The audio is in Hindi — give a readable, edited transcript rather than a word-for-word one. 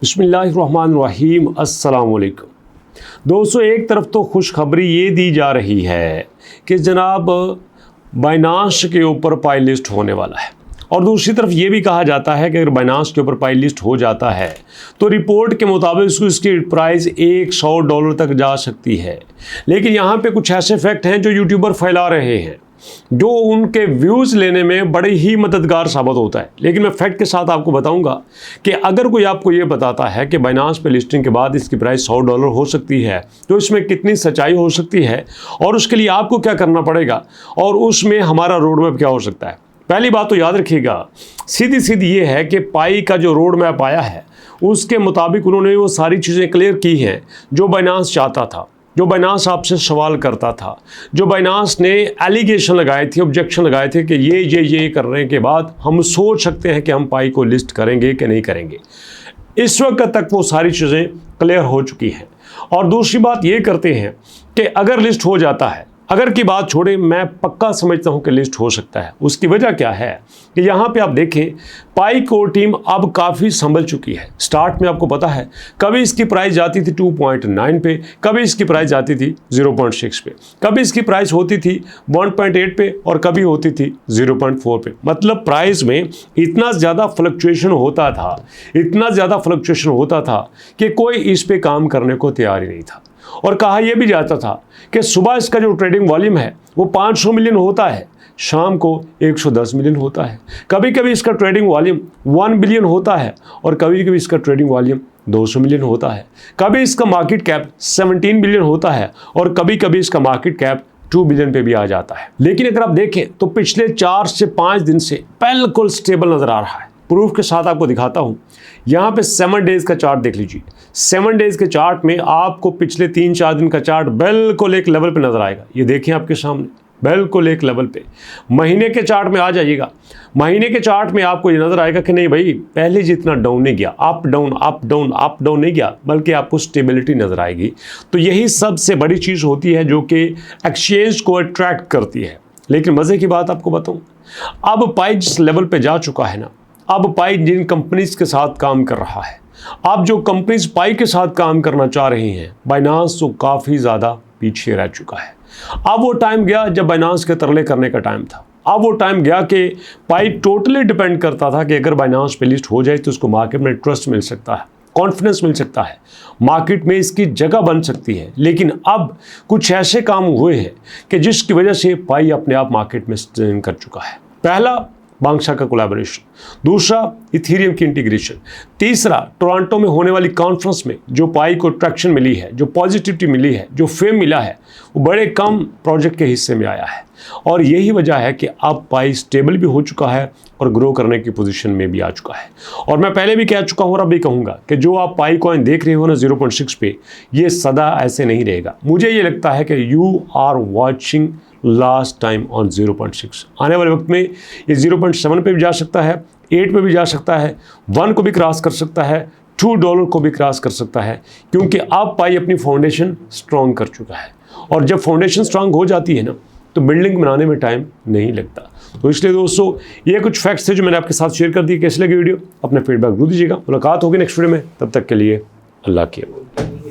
बिस्मिल्लाहिर्रहमानिर्रहीम अस्सलाम वालेकुम। दोस्तों, एक तरफ तो खुशखबरी ये दी जा रही है कि जनाब बाइनांस के ऊपर पाई लिस्ट होने वाला है, और दूसरी तरफ ये भी कहा जाता है कि अगर बाइनांस के ऊपर पाई लिस्ट हो जाता है तो रिपोर्ट के मुताबिक इसकी प्राइस $100 तक जा सकती है। लेकिन यहाँ पे कुछ ऐसे फैक्ट हैं जो यूट्यूबर फैला रहे हैं जो उनके व्यूज़ लेने में बड़े ही मददगार साबित होता है। लेकिन मैं फैक्ट के साथ आपको बताऊंगा कि अगर कोई आपको ये बताता है कि बाइनांस पे लिस्टिंग के बाद इसकी प्राइस $100 हो सकती है तो इसमें कितनी सच्चाई हो सकती है और उसके लिए आपको क्या करना पड़ेगा और उसमें हमारा रोड मैप क्या हो सकता है। पहली बात तो याद रखिएगा, सीधी सीधी ये है कि पाई का जो रोड मैप आया है उसके मुताबिक उन्होंने वो सारी चीज़ें क्लियर की हैं जो बाइनांस चाहता था, जो बाइनांस आपसे सवाल करता था, जो बाइनांस ने एलिगेशन लगाए थे, ऑब्जेक्शन लगाए थे कि ये करने के बाद हम सोच सकते हैं कि हम पाई को लिस्ट करेंगे कि नहीं करेंगे। इस वक्त तक वो सारी चीज़ें क्लियर हो चुकी हैं। और दूसरी बात ये करते हैं कि अगर लिस्ट हो जाता है, अगर की बात छोड़े, मैं पक्का समझता हूं कि लिस्ट हो सकता है। उसकी वजह क्या है कि यहाँ पे आप देखें, पाई कोर टीम अब काफ़ी संभल चुकी है। स्टार्ट में आपको पता है कभी इसकी प्राइस जाती थी 2.9 पे, कभी इसकी प्राइस जाती थी 0.6 पे, कभी इसकी प्राइस होती थी 1.8 पे और कभी होती थी 0.4 पे। मतलब प्राइस में इतना ज़्यादा फ्लक्चुएशन होता था, इतना ज़्यादा फ्लक्चुएशन होता था कि कोई इस पे काम करने को तैयार ही नहीं था। और कहा यह भी जाता था कि सुबह इसका जो ट्रेडिंग वॉल्यूम है वो 500 मिलियन होता है, शाम को 110 मिलियन होता है। कभी कभी इसका ट्रेडिंग वॉल्यूम 1 बिलियन होता है और कभी कभी इसका ट्रेडिंग वॉल्यूम 200 मिलियन होता है। कभी इसका मार्केट कैप 17 बिलियन होता है और कभी कभी इसका मार्केट कैप 2 बिलियन पे भी आ जाता है। लेकिन अगर आप देखें तो पिछले 4 से 5 दिन से बिल्कुल स्टेबल नजर आ रहा है। प्रूफ के साथ आपको दिखाता हूं, यहाँ पे 7 डेज का चार्ट देख लीजिए। 7 डेज के चार्ट में आपको पिछले 3-4 दिन का चार्ट बिल्कुल एक लेवल पे नजर आएगा। ये देखें आपके सामने, बिल्कुल एक लेवल पे। महीने के चार्ट में आ जाइएगा, महीने के चार्ट में आपको ये नजर आएगा कि नहीं भाई, पहले जितना डाउन नहीं गया, up down up down up down नहीं गया, बल्कि आपको स्टेबिलिटी नजर आएगी। तो यही सबसे बड़ी चीज़ होती है जो कि एक्सचेंज को अट्रैक्ट करती है। लेकिन मज़े की बात आपको बताऊँ, अब पाई जिस लेवल पर जा चुका है ना, अब पाई जिन कंपनीज के साथ काम कर रहा है, अब जो कंपनीज पाई के साथ काम करना चाह रही हैं, बाइनांस तो काफ़ी ज़्यादा पीछे रह चुका है। अब वो टाइम गया जब बाइनांस के तरले करने का टाइम था। अब वो टाइम गया कि पाई टोटली डिपेंड करता था कि अगर बाइनांस पे लिस्ट हो जाए तो उसको मार्केट में ट्रस्ट मिल सकता है, कॉन्फिडेंस मिल सकता है, मार्केट में इसकी जगह बन सकती है। लेकिन अब कुछ ऐसे काम हुए हैं कि जिसकी वजह से पाई अपने आप मार्केट में स्टैंड कर चुका है। पहला, बांग्शा का कोलैबोरेशन, दूसरा इथेरियम की इंटीग्रेशन, तीसरा टोरंटो में होने वाली कॉन्फ्रेंस में जो पाई को ट्रैक्शन मिली है, जो पॉजिटिविटी मिली है, जो फेम मिला है, वो बड़े कम प्रोजेक्ट के हिस्से में आया है। और यही वजह है कि अब पाई स्टेबल भी हो चुका है और ग्रो करने की पोजीशन में भी आ चुका है। और मैं पहले भी कह चुका हूँ और अब भी कहूँगा कि जो आप पाई कॉइन देख रहे हो ना 0.6 पे, ये सदा ऐसे नहीं रहेगा। मुझे ये लगता है कि you are watching last time on 0.6। आने वाले वक्त में ये 0.7 पे भी जा सकता है, 8 पे भी जा सकता है, 1 को भी क्रॉस कर सकता है, $2 को भी क्रॉस कर सकता है, क्योंकि अब पाई अपनी फाउंडेशन स्ट्रॉन्ग कर चुका है। और जब फाउंडेशन स्ट्रॉन्ग हो जाती है ना तो बिल्डिंग बनाने में टाइम नहीं लगता। तो इसलिए दोस्तों, ये कुछ फैक्ट्स थे जो मैंने आपके साथ शेयर कर दिए। कैसी लगी वीडियो, अपना फीडबैक जरूर दीजिएगा। मुलाकात होगी नेक्स्ट वीडियो में, तब तक के लिए अल्लाह की अमान।